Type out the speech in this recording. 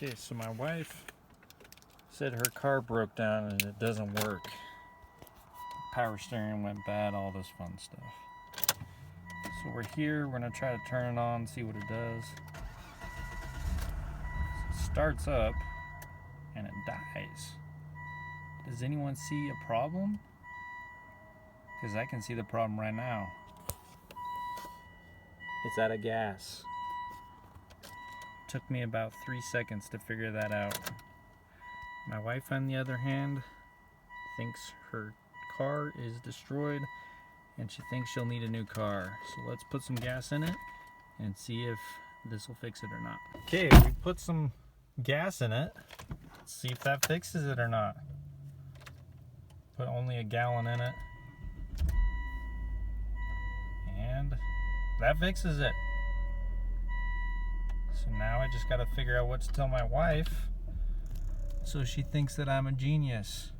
Okay, so my wife said her car broke down and it doesn't work. Power steering went bad, all this fun stuff. So we're here, we're gonna try to turn it on, see what it does. So it starts up and it dies. Does anyone see a problem? Because I can see the problem right now. It's out of gas. Took me about 3 seconds to figure that out. My wife, on the other hand, thinks her car is destroyed and she thinks she'll need a new car. So let's put some gas in it and see if this will fix it or not. Okay, we put some gas in it. Let's see if that fixes it or not. Put only a gallon in it. And that fixes it. So now I just gotta figure out what to tell my wife so she thinks that I'm a genius.